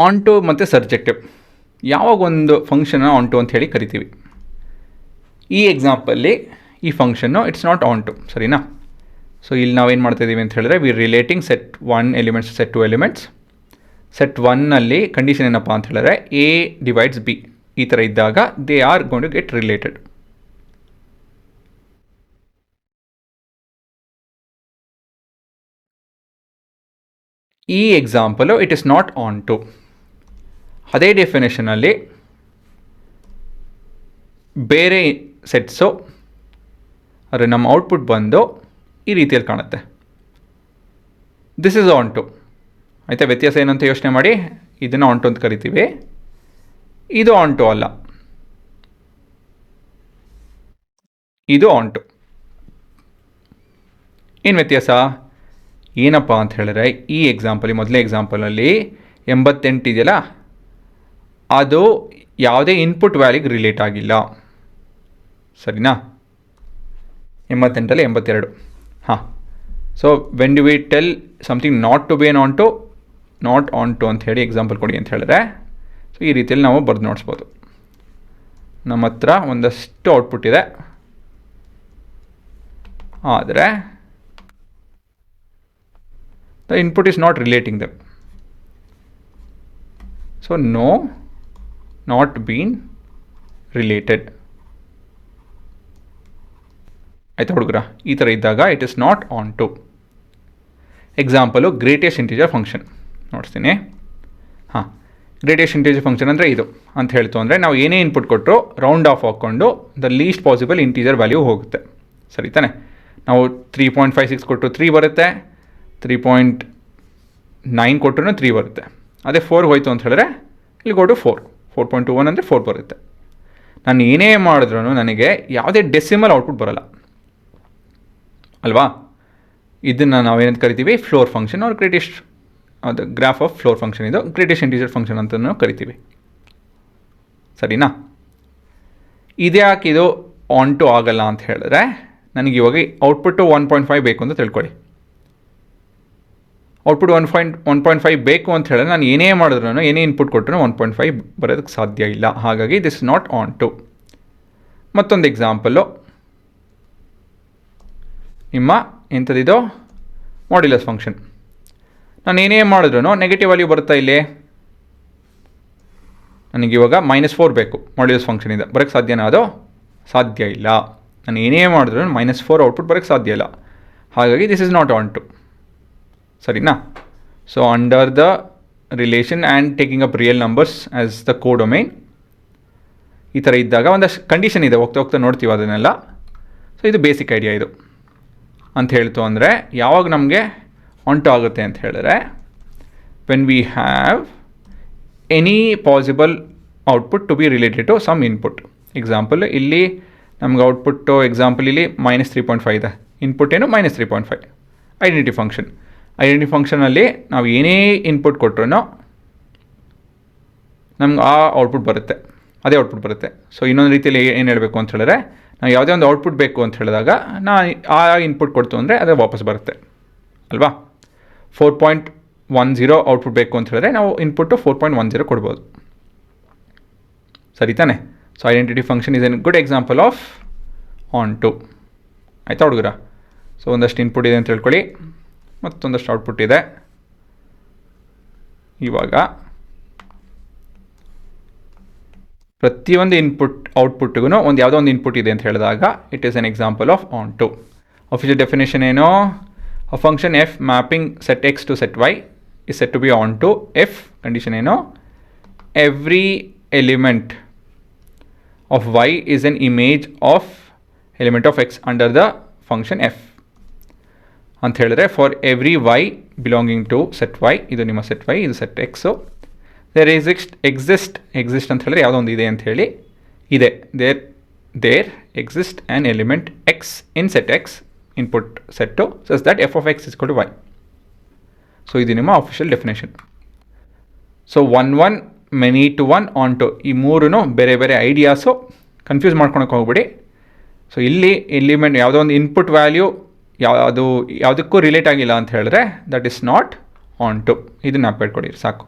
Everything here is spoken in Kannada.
ಆನ್ ಟು ಮತ್ತು ಸಬ್ಜೆಕ್ಟಿವ್ ಯಾವಾಗ ಒಂದು ಫಂಕ್ಷನ್ನ ಆನ್ ಟು ಅಂತ ಹೇಳಿ ಕರಿತೀವಿ. ಈ ಎಕ್ಸಾಂಪಲ್ಲಿ ಈ ಫಂಕ್ಷನ್ನು ಇಟ್ಸ್ ನಾಟ್ ಆನ್ ಟು, ಸರಿನಾ? ಸೊ ಇಲ್ಲಿ ನಾವೇನು ಮಾಡ್ತಾಯಿದ್ದೀವಿ ಅಂತ ಹೇಳಿದ್ರೆ we relating set 1 elements set 2 elements. ಸೆಟ್ 1ನಲ್ಲಿ ಕಂಡೀಷನ್ ಏನಪ್ಪ ಅಂತ ಹೇಳಿದ್ರೆ ಎ ಡಿವೈಡ್ಸ್ ಬಿ ಈ ಥರ ಇದ್ದಾಗ they are going to get related. ಈ example it is not onto. ಅದೇ ಡೆಫಿನೇಷನಲ್ಲಿ ಬೇರೆ ಸೆಟ್ಸು ಆದರೆ ನಮ್ಮ ಔಟ್ಪುಟ್ ಬಂದು ಈ ರೀತಿಯಲ್ಲಿ ಕಾಣುತ್ತೆ. This is onto. ಆಯಿತಾ? ವ್ಯತ್ಯಾಸ ಏನಂತ ಯೋಚನೆ ಮಾಡಿ. ಇದನ್ನು ಆನ್ ಟು ಅಂತ ಕರಿತೀವಿ, ಇದು ಆನ್ ಟು ಅಲ್ಲ, ಇದು ಆನ್ ಟು. ಏನು ವ್ಯತ್ಯಾಸ ಏನಪ್ಪ ಅಂತ ಹೇಳಿದ್ರೆ ಈ ಎಕ್ಸಾಂಪಲಿ ಮೊದಲನೇ ಎಕ್ಸಾಂಪಲಲ್ಲಿ 88 ಇದೆಯಲ್ಲ, ಅದು ಯಾವುದೇ ಇನ್ಪುಟ್ ವ್ಯಾಲ್ಯೂಗೆ ರಿಲೇಟ್ ಆಗಿಲ್ಲ, ಸರಿನಾ? 88ರಲ್ಲಿ 82. ಹಾಂ. So when do we tell something not to be an onto, not onto ಅಂತ ಹೇಳಿ ಎಕ್ಸಾಂಪಲ್ ಕೊಡಿ ಅಂತ ಹೇಳಿದ್ರೆ ಸೊ ಈ ರೀತಿಯಲ್ಲಿ ನಾವು ಬರೆದು ನೋಡಿಸ್ಬೋದು. ನಮ್ಮ ಹತ್ರ ಒಂದಷ್ಟು ಔಟ್ಪುಟ್ ಇದೆ, ಆದರೆ the input is not relating them. So no, not been related. ಆಯ್ತಾ ಹುಡುಗರ? ಈ ಥರ ಇದ್ದಾಗ it is not onto. Example greatest integer function ನೋಡ್ತೀನಿ. ಹಾಂ, ಗ್ರೇಟೆಸ್ಟ್ ಇಂಟಿಜರ್ ಫಂಕ್ಷನ್ ಅಂದರೆ ಇದು ಅಂತ ಹೇಳ್ತು ಅಂದರೆ ನಾವು ಏನೇ ಇನ್ಪುಟ್ ಕೊಟ್ಟರು ರೌಂಡ್ ಆಫ್ ಹಾಕ್ಕೊಂಡು the least possible integer value ಹೋಗುತ್ತೆ, ಸರಿ ತಾನೆ? ನಾವು 3.56 ಕೊಟ್ಟರು 3 ಬರುತ್ತೆ, 3.9 ಕೊಟ್ಟರು 3 ಬರುತ್ತೆ. ಅದೇ 4 ಹೋಯಿತು ಅಂತ ಹೇಳಿದ್ರೆ ಇಲ್ಲಿ ಕೊಟ್ಟು 4.21 ಅಂದರೆ 4 ಬರುತ್ತೆ. ನಾನು ಏನೇ ಮಾಡಿದ್ರೂ ನನಗೆ ಯಾವುದೇ ಡೆಸಿಮಲ್ ಔಟ್ಪುಟ್ ಬರೋಲ್ಲ ಅಲ್ವಾ? ಇದನ್ನು ನಾವೇನಂತ ಕರಿತೀವಿ? ಫ್ಲೋರ್ ಫಂಕ್ಷನ್ ಅವ್ರ ಗ್ರೇಟೆಸ್ಟ್, ಅದು ಗ್ರಾಫ್ ಆಫ್ ಫ್ಲೋರ್ ಫಂಕ್ಷನ್, ಇದು ಗ್ರೇಟೆಸ್ಟ್ ಇಂಟಿಜರ್ ಫಂಕ್ಷನ್ ಅಂತಲೂ ಕರಿತೀವಿ, ಸರಿನಾ? ಇದ್ಯಾಕೆ ಇದು ಆನ್ ಟು ಆಗಲ್ಲ ಅಂತ ಹೇಳಿದ್ರೆ ನನಗೆ ಇವಾಗ ಔಟ್ಪುಟ್ಟು 1.5 ಬೇಕು ಅಂತ ತಿಳ್ಕೊಳ್ಳಿ. ಔಟ್ಪುಟ್ 1.5 ಬೇಕು ಅಂತ ಹೇಳಿದ್ರೆ ನಾನು ಏನೇ ಮಾಡಿದ್ರೂ ಏನೇ ಇನ್ಪುಟ್ ಕೊಟ್ಟರು 1.5 ಬರೋದಕ್ಕೆ ಸಾಧ್ಯ ಇಲ್ಲ. ಹಾಗಾಗಿ ದಿಸ್ ನಾಟ್ ಆನ್ ಟು. ಮತ್ತೊಂದು ಎಕ್ಸಾಂಪಲ್ಲು ನಿಮ್ಮ ಎಂಥದಿದು ಮಾಡ್ಯುಲಸ್ ಫಂಕ್ಷನ್. ನಾನು ಏನೇ ಮಾಡಿದ್ರೂ ನೆಗೆಟಿವ್ ವ್ಯಾಲ್ಯೂ ಬರುತ್ತಾ ಇಲ್ಲಿ? ನನಗಿವಾಗ -4 ಬೇಕು ಮಾಡ್ಯುಲಸ್ ಫಂಕ್ಷನಿಂದ, ಬರೋಕ್ಕೆ ಸಾಧ್ಯನಾ? ಅದು ಸಾಧ್ಯ ಇಲ್ಲ. ನಾನು ಏನೇ ಮಾಡಿದ್ರೂ -4 ಔಟ್ಪುಟ್ ಬರೋಕ್ಕೆ ಸಾಧ್ಯ ಇಲ್ಲ. ಹಾಗಾಗಿ this is not onto, ಸರಿನಾ? So under the relation and taking up real numbers as the codomain ಈ ಥರ ಇದ್ದಾಗ ಒಂದಷ್ಟು ಕಂಡೀಷನ್ ಇದೆ, ಹೋಗ್ತಾ ಹೋಗ್ತಾ ನೋಡ್ತೀವಿ ಅದನ್ನೆಲ್ಲ. ಸೊ ಇದು ಬೇಸಿಕ್ ಐಡಿಯಾ ಇದು ಅಂತ ಹೇಳ್ತು ಅಂದರೆ ಯಾವಾಗ ನಮಗೆ ಆನ್ ಟು ಆಗುತ್ತೆ ಅಂತ ಹೇಳಿದ್ರೆ when we have any possible output to be related to some input. Example ಇಲ್ಲಿ ನಮ್ಗೆ ಔಟ್ಪುಟ್ಟು ಎಕ್ಸಾಂಪಲ್ ಇಲ್ಲಿ -3.5 ಇದೆ, ಇನ್ಪುಟ್ ಏನು -3.5. ಐಡೆಂಟಿಟಿ ಫಂಕ್ಷನ್, ಐಡೆಂಟಿಟಿ ಫಂಕ್ಷನಲ್ಲಿ ನಾವು ಏನೇ ಇನ್ಪುಟ್ ಕೊಟ್ಟರು ನಮ್ಗೆ ಆ ಔಟ್ಪುಟ್ ಬರುತ್ತೆ, ಅದೇ ಔಟ್ಪುಟ್ ಬರುತ್ತೆ. ಸೊ ಇನ್ನೊಂದು ರೀತಿಯಲ್ಲಿ ಏನು ಹೇಳಬೇಕು ಅಂತ ಹೇಳಿದ್ರೆ ನಾವು ಯಾವುದೇ ಒಂದು ಔಟ್ಪುಟ್ ಬೇಕು ಅಂತ ಹೇಳಿದಾಗ ಆ ಇನ್ಪುಟ್ ಕೊಡ್ತು ಅಂದರೆ ಅದೇ ವಾಪಸ್ ಬರುತ್ತೆ ಅಲ್ವಾ? 4.10 ಔಟ್ಪುಟ್ ಬೇಕು ಅಂತ ಹೇಳಿದ್ರೆ ನಾವು ಇನ್ಪುಟ್ಟು 4.10 ಕೊಡ್ಬೋದು, ಸರಿ ತಾನೆ? So identity function is an good example of onto. ಆಯಿತಾ ಹುಡುಗರ? ಸೊ ಒಂದಷ್ಟು ಇನ್ಪುಟ್ ಇದೆ ಅಂತ ಹೇಳ್ಕೊಳ್ಳಿ, ಮತ್ತೊಂದಷ್ಟು ಔಟ್ಪುಟ್ ಇದೆ. ಇವಾಗ ಪ್ರತಿಯೊಂದು ಔಟ್ಪುಟ್ಗೂ ಯಾವುದೋ ಒಂದು ಇನ್ಪುಟ್ ಇದೆ ಅಂತ ಹೇಳಿದಾಗ it is an example of onto. Official definition ಏನು? A function f mapping set X to set Y is said to be onto f. Condition ಏನು? Every element of Y is an image of element of X under the function f ಅಂತ ಹೇಳಿದ್ರೆ for every Y belonging to set Y, ಇದು ನಿಮ್ಮ ಸೆಟ್ ವೈ, ಇದು ಸೆಟ್ ಎಕ್ಸು, ದೇರ್ ಎಕ್ಸಿಸ್ಟ್ ಅಂತ ಹೇಳಿದ್ರೆ ಯಾವುದೋ ಒಂದು ಇದೆ ಅಂತ ಹೇಳಿ ಇದೆ. There exist an element x in set x input set such that f of x is equal to y. So ಇದು ನಿಮ್ಮ official definition. So 1 many to 1 onto, ಈ ಮೂರೂ ಬೇರೆ ಬೇರೆ ಐಡಿಯಾಸು, ಕನ್ಫ್ಯೂಸ್ ಮಾಡ್ಕೊಳಕ್ಕೆ ಹೋಗ್ಬಿಡಿ. ಸೊ ಇಲ್ಲಿ ಎಲಿಮೆಂಟ್ ಯಾವುದೋ ಒಂದು ಇನ್ಪುಟ್ ವ್ಯಾಲ್ಯೂ ಯಾವುದಕ್ಕೂ ರಿಲೇಟ್ ಆಗಿಲ್ಲ ಅಂತ ಹೇಳಿದ್ರೆ that is not onto. ಇದನ್ನು ನೆನಪಿಟ್ಕೊಳ್ಳಿ ಸಾಕು.